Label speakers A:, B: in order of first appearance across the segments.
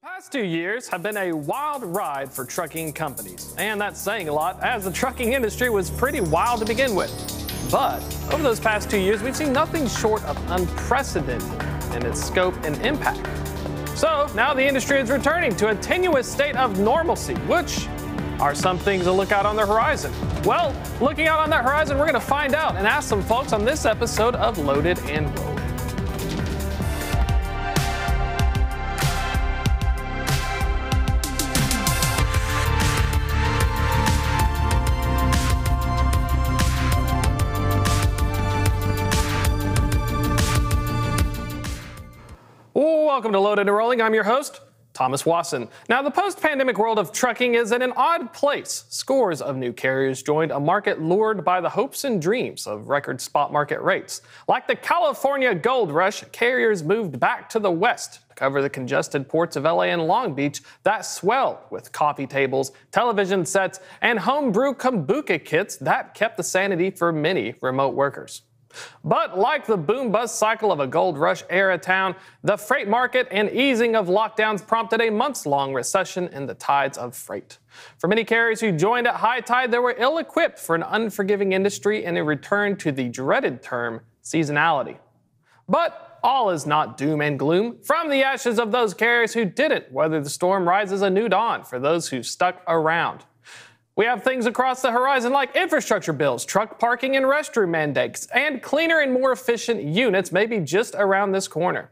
A: Past 2 years have been a wild ride for trucking companies, and that's saying a lot as the trucking industry was pretty wild to begin with. But over those past 2 years, we've seen nothing short of unprecedented in its scope and impact. So now the industry is returning to a tenuous state of normalcy, which are some things to look out on the horizon. Well, looking out on that horizon, we're going to find out and ask some folks on this episode of Loaded and Rolled. Welcome to Loaded and Rolling. I'm your host, Thomas Wasson. Now, the post-pandemic world of trucking is in an odd place. Scores of new carriers joined a market lured by the hopes and dreams of record spot market rates. Like the California gold rush, carriers moved back to the west to cover the congested ports of LA and Long Beach that swelled with coffee tables, television sets, and homebrew kombucha kits that kept the sanity for many remote workers. But like the boom-bust cycle of a gold rush era town, the freight market and easing of lockdowns prompted a months-long recession in the tides of freight. For many carriers who joined at high tide, they were ill-equipped for an unforgiving industry and a return to the dreaded term seasonality. But all is not doom and gloom. From the ashes of those carriers who didn't weather the storm rises a new dawn for those who stuck around. We have things across the horizon like infrastructure bills, truck parking and restroom mandates, and cleaner and more efficient units maybe just around this corner.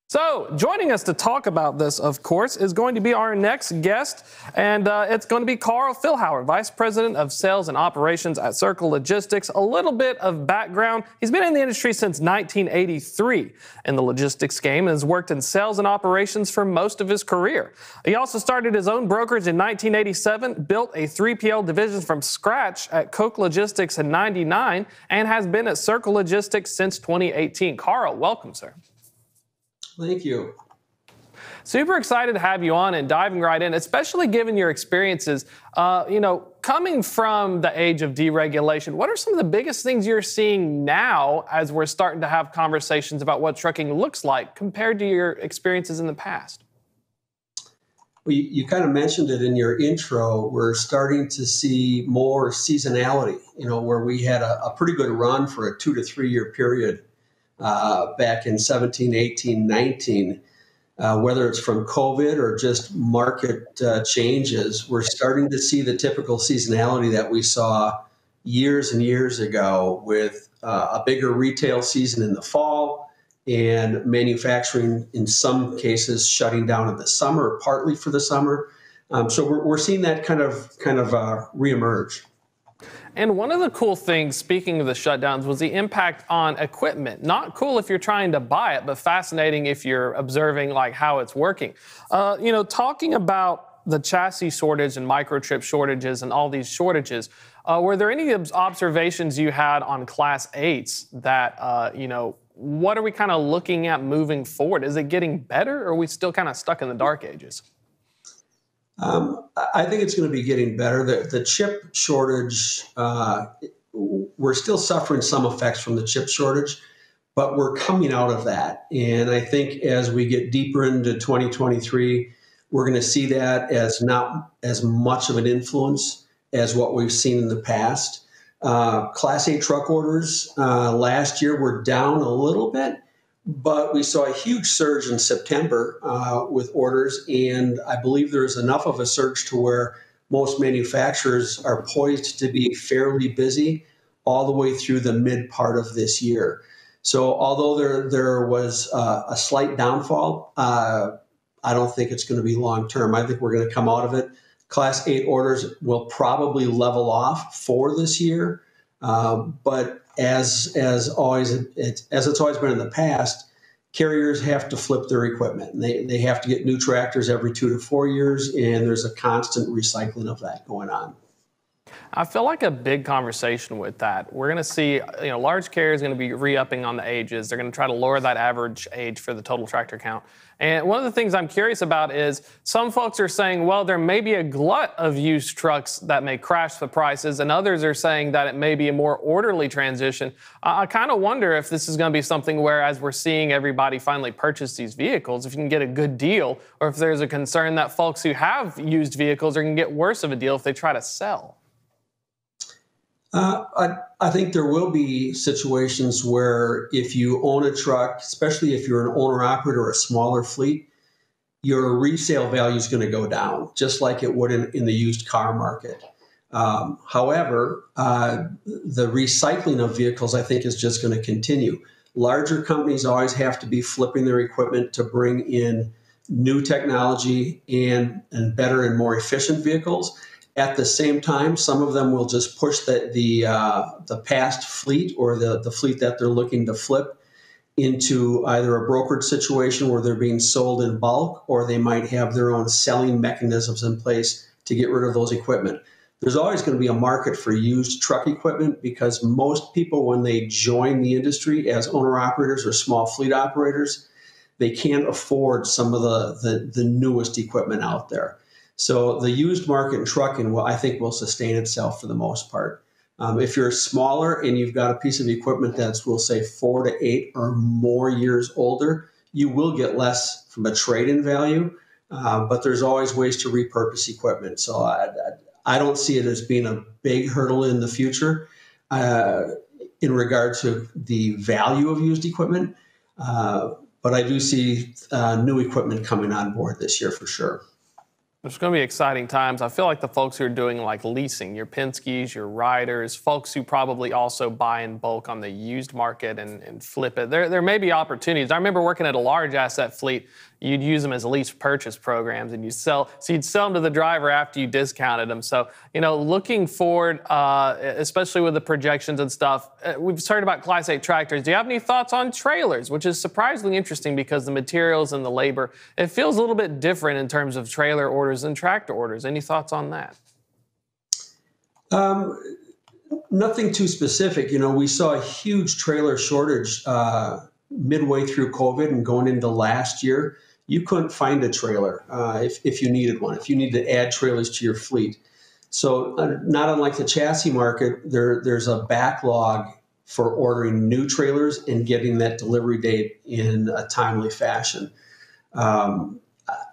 A: So, joining us to talk about this, of course, is going to be our next guest, and it's going to be Karl Fillhouer, Vice President of Sales and Operations at Circle Logistics. A little bit of background. He's been in the industry since 1983 in the logistics game and has worked in sales and operations for most of his career. He also started his own brokerage in 1987, built a 3PL division from scratch at Coke Logistics in 99, and has been at Circle Logistics since 2018. Karl, welcome, sir.
B: Thank you.
A: Super excited to have you on and diving right in, especially given your experiences, coming from the age of deregulation. What are some of the biggest things you're seeing now as we're starting to have conversations about what trucking looks like compared to your experiences in the past?
B: Well, you kind of mentioned it in your intro. We're starting to see more seasonality, where we had a pretty good run for a 2 to 3 year period. Back in 17, 18, 19, whether it's from COVID or just market changes, we're starting to see the typical seasonality that we saw years and years ago with a bigger retail season in the fall and manufacturing, in some cases, shutting down in the summer, partly for the summer. So we're seeing that kind of reemerge.
A: And one of the cool things, speaking of the shutdowns, was the impact on equipment. Not cool if you're trying to buy it, but fascinating if you're observing like how it's working. Talking about the chassis shortage and microchip shortages and all these shortages, were there any observations you had on Class 8s that, what are we kind of looking at moving forward? Is it getting better or are we still kind of stuck in the dark ages?
B: I think it's going to be getting better. The chip shortage, we're still suffering some effects from the chip shortage, but we're coming out of that. And I think as we get deeper into 2023, we're going to see that as not as much of an influence as what we've seen in the past. Class 8 truck orders last year were down a little bit, but we saw a huge surge in September with orders, and I believe there's enough of a surge to where most manufacturers are poised to be fairly busy all the way through the mid part of this year. So although there was a slight downfall, I don't think it's going to be long term. I think we're going to come out of it. Class 8 orders will probably level off for this year, but as it's always been in the past, carriers have to flip their equipment. They have to get new tractors every 2 to 4 years, and there's a constant recycling of that going on.
A: I feel like a big conversation with that. We're going to see, large carriers going to be re-upping on the ages. They're going to try to lower that average age for the total tractor count. And one of the things I'm curious about is some folks are saying, well, there may be a glut of used trucks that may crash the prices, and others are saying that it may be a more orderly transition. I kind of wonder if this is going to be something where, as we're seeing everybody finally purchase these vehicles, if you can get a good deal, or if there's a concern that folks who have used vehicles are going to get worse of a deal if they try to sell.
B: I think there will be situations where if you own a truck, especially if you're an owner-operator or a smaller fleet, your resale value is going to go down, just like it would in the used car market. However, the recycling of vehicles, I think, is just going to continue. Larger companies always have to be flipping their equipment to bring in new technology and better and more efficient vehicles. At the same time, some of them will just push the past fleet or the fleet that they're looking to flip into either a brokered situation where they're being sold in bulk, or they might have their own selling mechanisms in place to get rid of those equipment. There's always going to be a market for used truck equipment because most people, when they join the industry as owner-operators or small fleet operators, they can't afford some of the newest equipment out there. So the used market in trucking, I think, will sustain itself for the most part. If you're smaller and you've got a piece of equipment that's, we'll say, 4 to 8 or more years older, you will get less from a trade-in value, but there's always ways to repurpose equipment. So I don't see it as being a big hurdle in the future in regard to the value of used equipment, but I do see new equipment coming on board this year for sure.
A: There's going to be exciting times. I feel like the folks who are doing like leasing, your Penske's, your Riders, folks who probably also buy in bulk on the used market and flip it. There may be opportunities. I remember working at a large asset fleet. You'd use them as lease purchase programs, and you'd sell them to the driver after you discounted them. So, looking forward, especially with the projections and stuff, we've heard about Class 8 tractors. Do you have any thoughts on trailers, which is surprisingly interesting because the materials and the labor, it feels a little bit different in terms of trailer orders and tractor orders. Any thoughts on that?
B: Nothing too specific. We saw a huge trailer shortage midway through COVID and going into last year. You couldn't find a trailer if you needed one, if you needed to add trailers to your fleet. So not unlike the chassis market, there's a backlog for ordering new trailers and getting that delivery date in a timely fashion.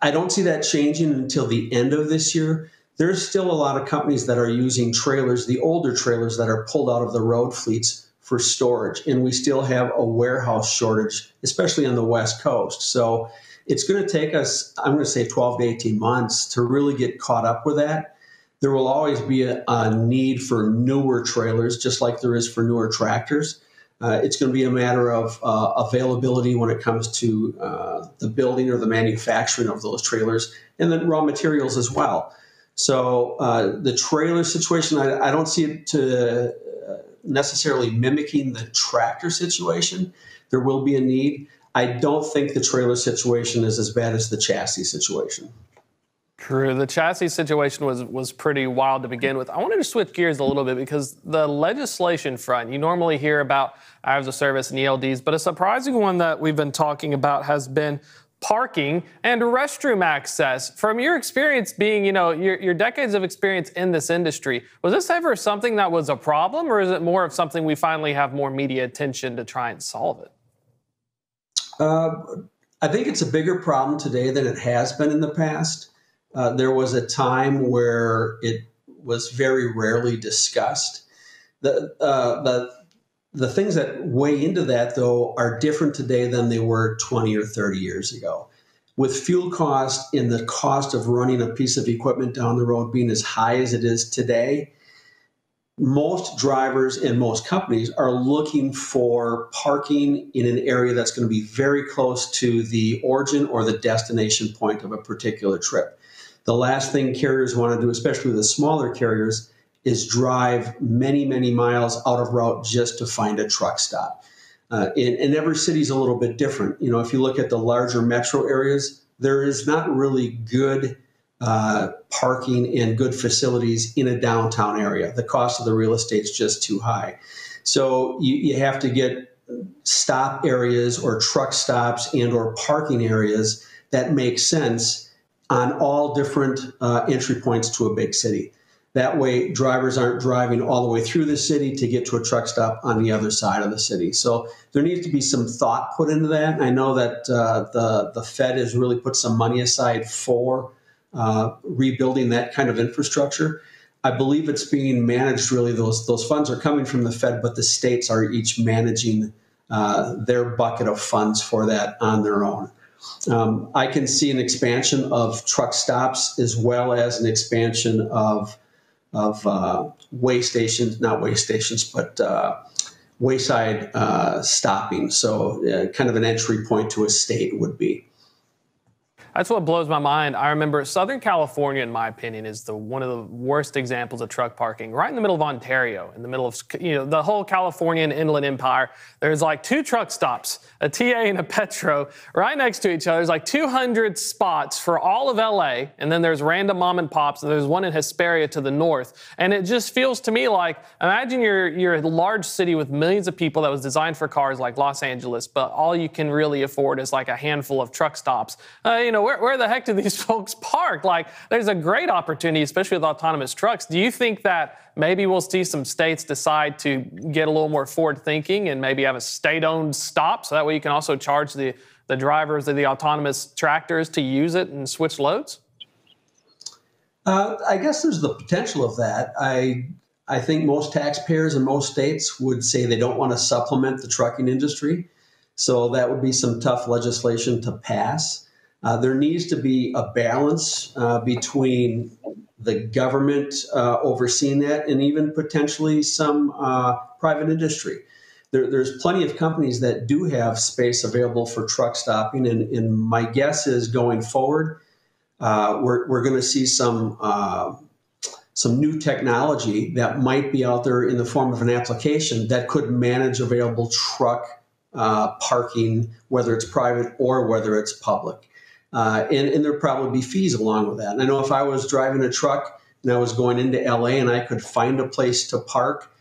B: I don't see that changing until the end of this year. There's still a lot of companies that are using trailers, the older trailers that are pulled out of the road fleets, for storage. And we still have a warehouse shortage, especially on the West Coast. So it's going to take us, I'm going to say 12 to 18 months to really get caught up with that. There will always be a need for newer trailers, just like there is for newer tractors. It's going to be a matter of availability when it comes to the building or the manufacturing of those trailers, and then raw materials as well. So the trailer situation, I don't see it to necessarily mimicking the tractor situation. There will be a need. I don't think the trailer situation is as bad as the chassis situation.
A: True. The chassis situation was pretty wild to begin with. I wanted to switch gears a little bit because the legislation front, you normally hear about hours of service and ELDs, but a surprising one that we've been talking about has been parking and restroom access. From your experience being, your decades of experience in this industry, was this ever something that was a problem, or is it more of something we finally have more media attention to try and solve it?
B: I think it's a bigger problem today than it has been in the past. There was a time where it was very rarely discussed. The things that weigh into that, though, are different today than they were 20 or 30 years ago. With fuel cost and the cost of running a piece of equipment down the road being as high as it is today, most drivers and most companies are looking for parking in an area that's going to be very close to the origin or the destination point of a particular trip. The last thing carriers want to do, especially the smaller carriers, is drive many, many miles out of route just to find a truck stop. And every city's a little bit different. If you look at the larger metro areas, there is not really good parking and good facilities in a downtown area. The cost of the real estate is just too high. So you have to get stop areas or truck stops and or parking areas that make sense on all different entry points to a big city. That way, drivers aren't driving all the way through the city to get to a truck stop on the other side of the city. So there needs to be some thought put into that. I know that the Fed has really put some money aside for rebuilding that kind of infrastructure. I believe it's being managed, really, those funds are coming from the Fed, but the states are each managing their bucket of funds for that on their own. I can see an expansion of truck stops as well as an expansion of way stations, not way stations, but wayside stopping. So kind of an entry point to a state would be.
A: That's what blows my mind. I remember Southern California, in my opinion, is one of the worst examples of truck parking. Right in the middle of Ontario, in the middle of the whole Californian Inland Empire, there's like 2 truck stops, a TA and a Petro, right next to each other. There's like 200 spots for all of LA, and then there's random mom and pops, and there's one in Hesperia to the north. And it just feels to me like, imagine you're a large city with millions of people that was designed for cars like Los Angeles, but all you can really afford is like a handful of truck stops. Where the heck do these folks park? Like, there's a great opportunity, especially with autonomous trucks. Do you think that maybe we'll see some states decide to get a little more forward thinking and maybe have a state-owned stop so that way you can also charge the drivers of the autonomous tractors to use it and switch loads?
B: I guess there's the potential of that. I think most taxpayers in most states would say they don't want to supplement the trucking industry. So that would be some tough legislation to pass. There needs to be a balance between the government overseeing that and even potentially some private industry. There's plenty of companies that do have space available for truck stopping, and my guess is going forward, we're going to see some new technology that might be out there in the form of an application that could manage available truck parking, whether it's private or whether it's public. And there'd probably be fees along with that. And I know if I was driving a truck and I was going into LA and I could find a place to park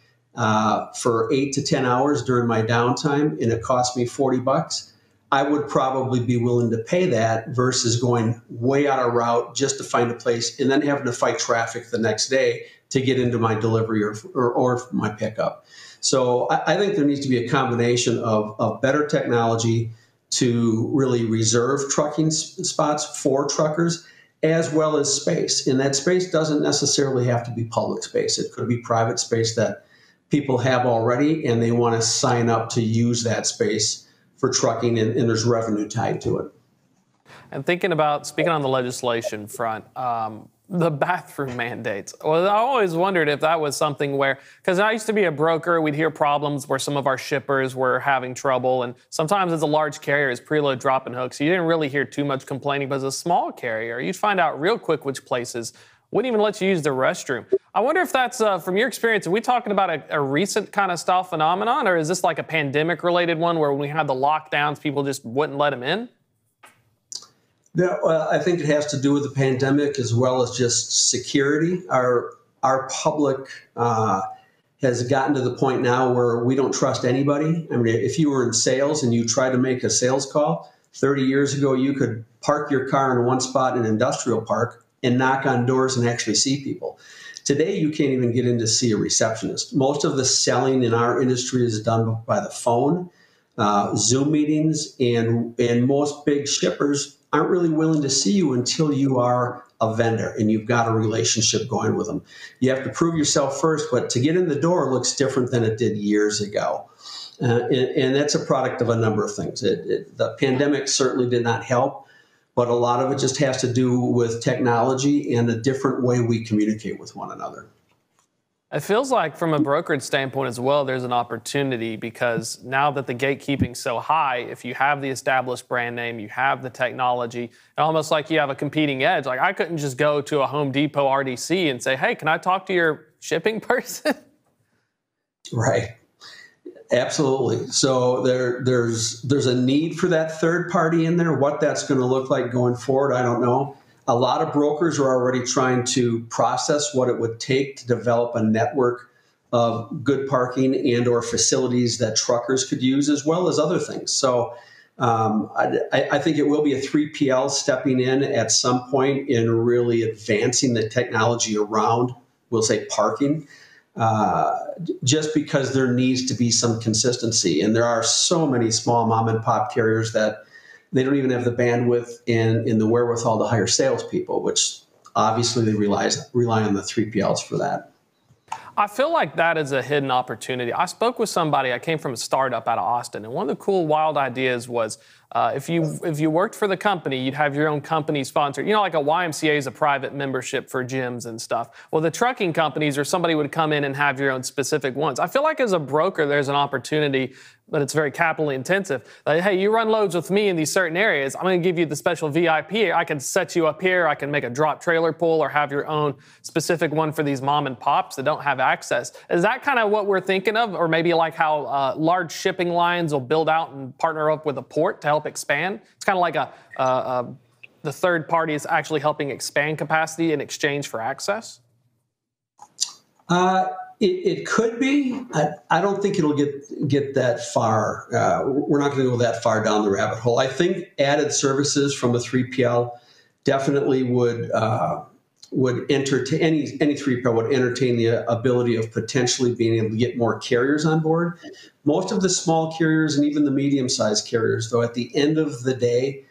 B: for 8 to 10 hours during my downtime and it cost me $40, I would probably be willing to pay that versus going way out of route just to find a place and then having to fight traffic the next day to get into my delivery or my pickup. So I think there needs to be a combination of better technology to really reserve trucking spots for truckers, as well as space. And that space doesn't necessarily have to be public space. It could be private space that people have already, and they want to sign up to use that space for trucking, and there's revenue tied to it.
A: And speaking on the legislation front, the bathroom mandates. Well, I always wondered if that was something where, because I used to be a broker, we'd hear problems where some of our shippers were having trouble. And sometimes as a large carrier, as preload drop and hook, so you didn't really hear too much complaining. But as a small carrier, you'd find out real quick which places wouldn't even let you use the restroom. I wonder if that's, from your experience, are we talking about a recent kind of style phenomenon, or is this like a pandemic-related one where when we had the lockdowns, people just wouldn't let them in?
B: No, I think it has to do with the pandemic as well as just security. Our public has gotten to the point now where we don't trust anybody. I mean, if you were in sales and you tried to make a sales call, 30 years ago, you could park your car in one spot in an industrial park and knock on doors and actually see people. Today, you can't even get in to see a receptionist. Most of the selling in our industry is done by the phone, Zoom meetings, and most big shippers aren't really willing to see you until you are a vendor and you've got a relationship going with them. You have to prove yourself first, but to get in the door looks different than it did years ago. And that's a product of a number of things. The pandemic certainly did not help, but a lot of it just has to do with technology and a different way we communicate with one another.
A: It feels like from a brokerage standpoint as well, there's an opportunity because now that the gatekeeping's so high, if you have the established brand name, you have the technology, it's almost like you have a competing edge. Like I couldn't just go to a Home Depot RDC and say, hey, can I talk to your shipping person?
B: Right. Absolutely. So there's a need for that third party in there. What that's going to look like going forward, I don't know. A lot of brokers are already trying to process what it would take to develop a network of good parking and or facilities that truckers could use, as well as other things. So I think it will be a 3PL stepping in at some point in really advancing the technology around, we'll say, parking, just because there needs to be some consistency. And there are so many small mom and pop carriers that they don't even have the bandwidth and the wherewithal to hire salespeople, which obviously they rely on the 3PLs for that.
A: I feel like that is a hidden opportunity. I spoke with somebody, I came from a startup out of Austin, and one of the cool, wild ideas was if you worked for the company, you'd have your own company sponsor. You know, like a YMCA is a private membership for gyms and stuff. Well, the trucking companies or somebody would come in and have your own specific ones. I feel like as a broker, there's an opportunity, but it's very capital intensive. Like, hey, you run loads with me in these certain areas. I'm going to give you the special VIP. I can set you up here. I can make a drop trailer pull or have your own specific one for these mom and pops that don't have access. Is that kind of what we're thinking of? Or maybe like how large shipping lines will build out and partner up with a port to help expand? It's kind of like the third party is actually helping expand capacity in exchange for access?
B: It could be. I don't think it'll get that far. We're not going to go that far down the rabbit hole. I think added services from a 3PL definitely would entertain any 3PL would entertain the ability of potentially being able to get more carriers on board. Most of the small carriers and even the medium-sized carriers, though, at the end of the day,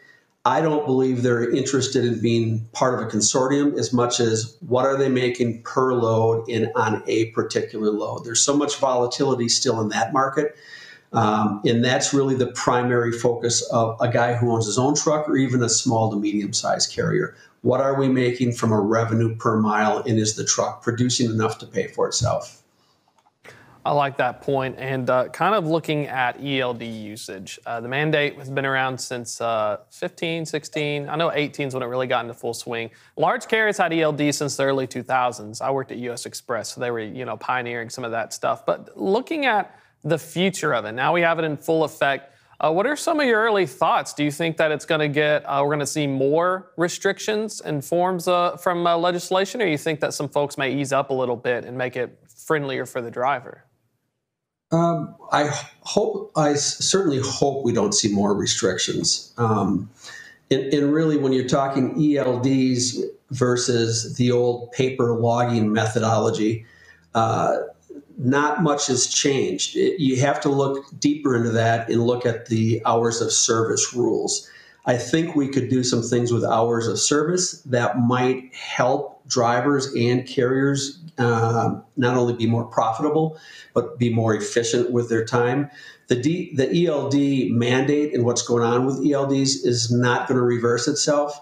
B: I don't believe they're interested in being part of a consortium as much as what are they making per load on a particular load. There's so much volatility still in that market. And that's really the primary focus of a guy who owns his own truck or even a small to medium-sized carrier. What are we making from a revenue per mile, and is the truck producing enough to pay for itself?
A: I like that point. And kind of looking at ELD usage. The mandate has been around since 15, 16. I know 18 is when it really got into full swing. Large carriers had ELD since the early 2000s. I worked at US Express, so they were pioneering some of that stuff. But looking at the future of it, now we have it in full effect. What are some of your early thoughts? Do you think that it's going to we're going to see more restrictions and forms from legislation, or you think that some folks may ease up a little bit and make it friendlier for the driver?
B: I certainly hope we don't see more restrictions. And really, when you're talking ELDs versus the old paper logging methodology, not much has changed. You have to look deeper into that and look at the hours of service rules. I think we could do some things with hours of service that might help drivers and carriers not only be more profitable, but be more efficient with their time. The ELD mandate and what's going on with ELDs is not going to reverse itself.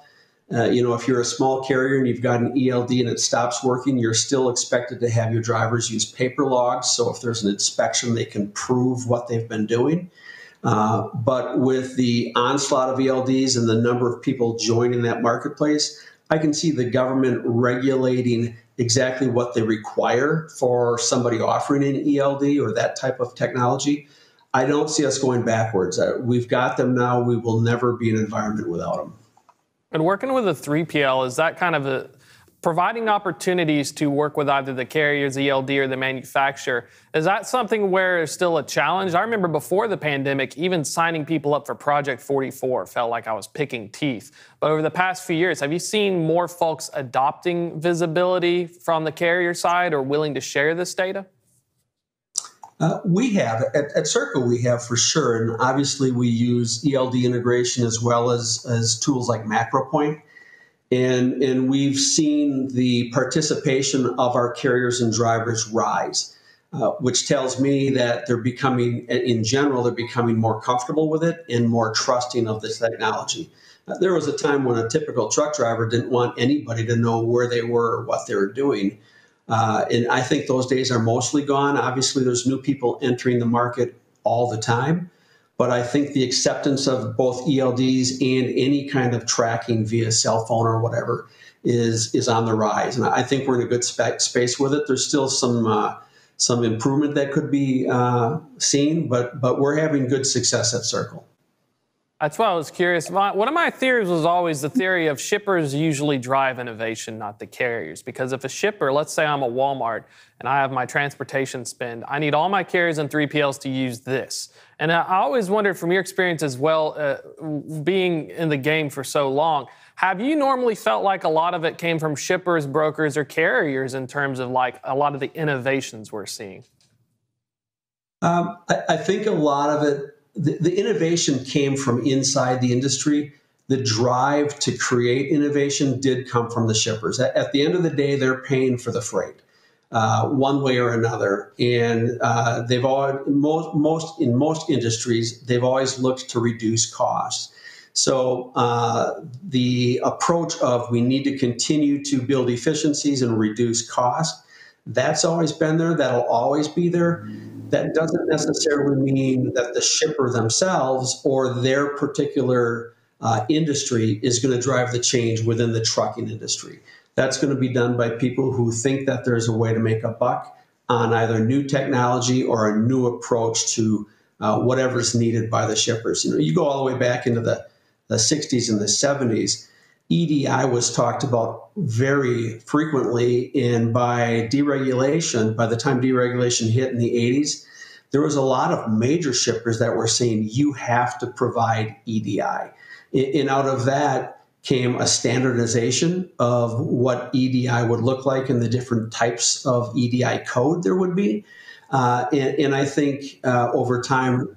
B: If you're a small carrier and you've got an ELD and it stops working, you're still expected to have your drivers use paper logs. So if there's an inspection, they can prove what they've been doing. But with the onslaught of ELDs and the number of people joining that marketplace, I can see the government regulating exactly what they require for somebody offering an ELD or that type of technology. I don't see us going backwards. We've got them now. We will never be in an environment without them.
A: And working with a 3PL, is that kind of providing opportunities to work with either the carriers, ELD, or the manufacturer? Is that something where there's still a challenge? I remember before the pandemic, even signing people up for Project 44 felt like I was picking teeth. But over the past few years, have you seen more folks adopting visibility from the carrier side or willing to share this data?
B: We have. At Circle, we have for sure. And obviously, we use ELD integration as well as tools like MacroPoint. And we've seen the participation of our carriers and drivers rise, which tells me that they're becoming more comfortable with it and more trusting of this technology. There was a time when a typical truck driver didn't want anybody to know where they were or what they were doing. And I think those days are mostly gone. Obviously, there's new people entering the market all the time. But I think the acceptance of both ELDs and any kind of tracking via cell phone or whatever is on the rise. And I think we're in a good space with it. There's still some improvement that could be seen, but we're having good success at Circle.
A: That's why I was curious. One of my theories was always the theory of shippers usually drive innovation, not the carriers. Because if a shipper, let's say I'm a Walmart and I have my transportation spend, I need all my carriers and 3PLs to use this. And I always wondered from your experience as well, being in the game for so long, have you normally felt like a lot of it came from shippers, brokers, or carriers in terms of like a lot of the innovations we're seeing?
B: I think a lot of it, the innovation came from inside the industry. The drive to create innovation did come from the shippers. At the end of the day, they're paying for the freight one way or another, and they've always, in most industries, they've always looked to reduce costs. So the approach of we need to continue to build efficiencies and reduce costs, that's always been there. That'll always be there. That doesn't necessarily mean that the shipper themselves or their particular industry is going to drive the change within the trucking industry. That's going to be done by people who think that there's a way to make a buck on either new technology or a new approach to whatever's needed by the shippers. You know, you go all the way back into the 60s and the 70s. EDI was talked about very frequently, and by deregulation, by the time deregulation hit in the 80s, there was a lot of major shippers that were saying you have to provide EDI. And out of that came a standardization of what EDI would look like and the different types of EDI code there would be. And I think over time,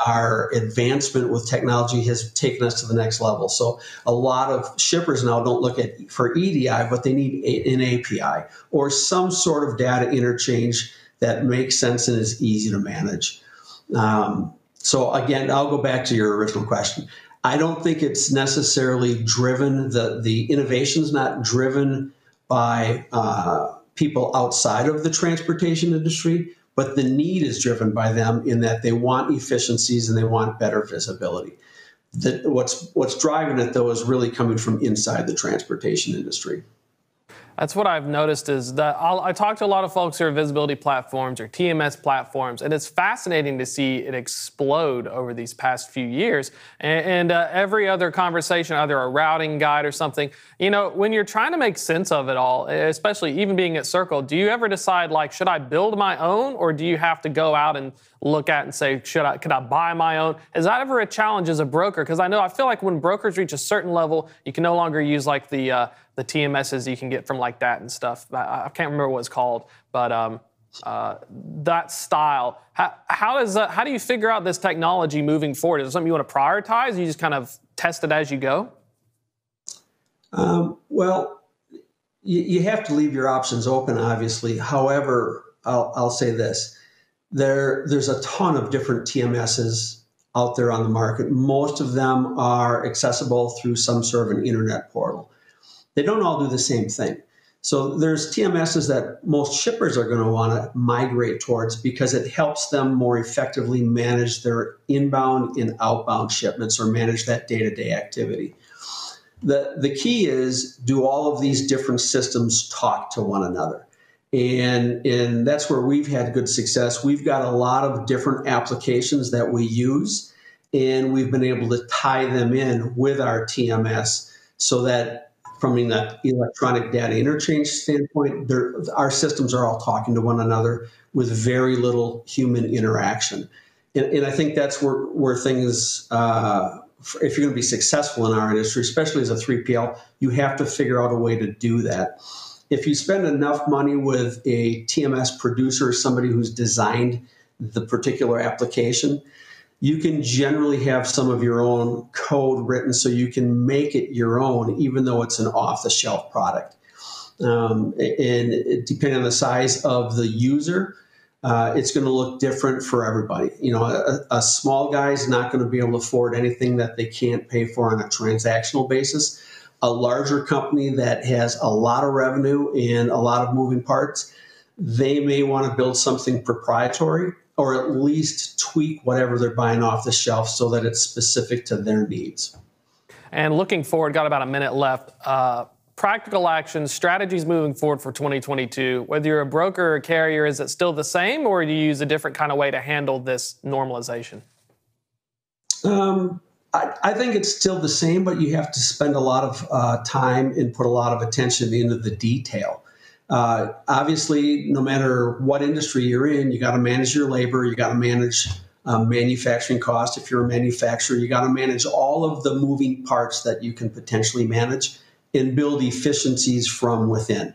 B: our advancement with technology has taken us to the next level. So a lot of shippers now don't look at for EDI, but they need an API or some sort of data interchange that makes sense and is easy to manage. So again, I'll go back to your original question. I don't think it's necessarily driven, the innovation's not driven by people outside of the transportation industry, but the need is driven by them in that they want efficiencies and they want better visibility. What's driving it, though, is really coming from inside the transportation industry.
A: That's what I've noticed is that I talk to a lot of folks who are visibility platforms or TMS platforms, and it's fascinating to see it explode over these past few years. And every other conversation, either a routing guide or something, you know, when you're trying to make sense of it all, especially even being at Circle, do you ever decide, like, should I build my own, or do you have to go out and look at and say, could I buy my own? Is that ever a challenge as a broker? Because I feel like when brokers reach a certain level, you can no longer use like the TMSs you can get from like that and stuff. I can't remember what it's called, but that style. How do you figure out this technology moving forward? Is it something you want to prioritize? Or you just kind of test it as you go?
B: Well, you have to leave your options open, obviously. However, I'll say this. There's a ton of different TMSs out there on the market. Most of them are accessible through some sort of an internet portal. They don't all do the same thing. So there's TMSs that most shippers are going to want to migrate towards because it helps them more effectively manage their inbound and outbound shipments or manage that day-to-day activity. The key is, do all of these different systems talk to one another? And that's where we've had good success. We've got a lot of different applications that we use, and we've been able to tie them in with our TMS so that from an electronic data interchange standpoint, our systems are all talking to one another with very little human interaction. And I think that's where things, if you're going to be successful in our industry, especially as a 3PL, you have to figure out a way to do that. If you spend enough money with a TMS producer, somebody who's designed the particular application, you can generally have some of your own code written so you can make it your own, even though it's an off-the-shelf product. And depending on the size of the user, it's going to look different for everybody. You know, a small guy is not going to be able to afford anything that they can't pay for on a transactional basis. A larger company that has a lot of revenue and a lot of moving parts, they may want to build something proprietary or at least tweak whatever they're buying off the shelf so that it's specific to their needs.
A: And looking forward, got about a minute left. Practical actions, strategies moving forward for 2022. Whether you're a broker or a carrier, is it still the same, or do you use a different kind of way to handle this normalization?
B: I think it's still the same, but you have to spend a lot of time and put a lot of attention into the detail. Obviously, no matter what industry you're in, you got to manage your labor, you got to manage manufacturing costs. If you're a manufacturer, you got to manage all of the moving parts that you can potentially manage and build efficiencies from within.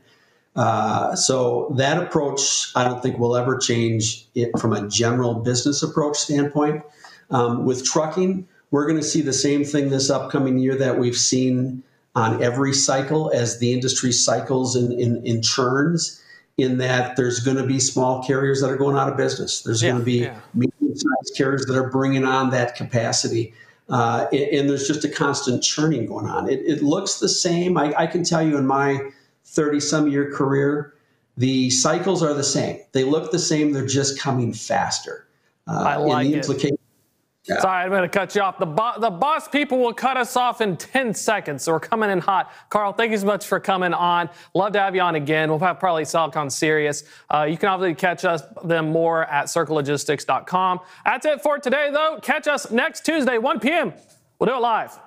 B: So that approach, I don't think will ever change it from a general business approach standpoint. With trucking, we're going to see the same thing this upcoming year that we've seen on every cycle as the industry cycles in churns, in that there's going to be small carriers that are going out of business. There's going to be medium-sized carriers that are bringing on that capacity. And there's just a constant churning going on. It looks the same. I can tell you in my 30-some-year career, the cycles are the same. They look the same. They're just coming faster.
A: I like it.
B: Yeah.
A: Sorry, I'm going to cut you off. The boss people will cut us off in 10 seconds, so we're coming in hot. Karl, thank you so much for coming on. Love to have you on again. We'll have probably Silicon Sirius. You can obviously catch them more at circlelogistics.com. That's it for today, though. Catch us next Tuesday, 1 p.m. We'll do it live.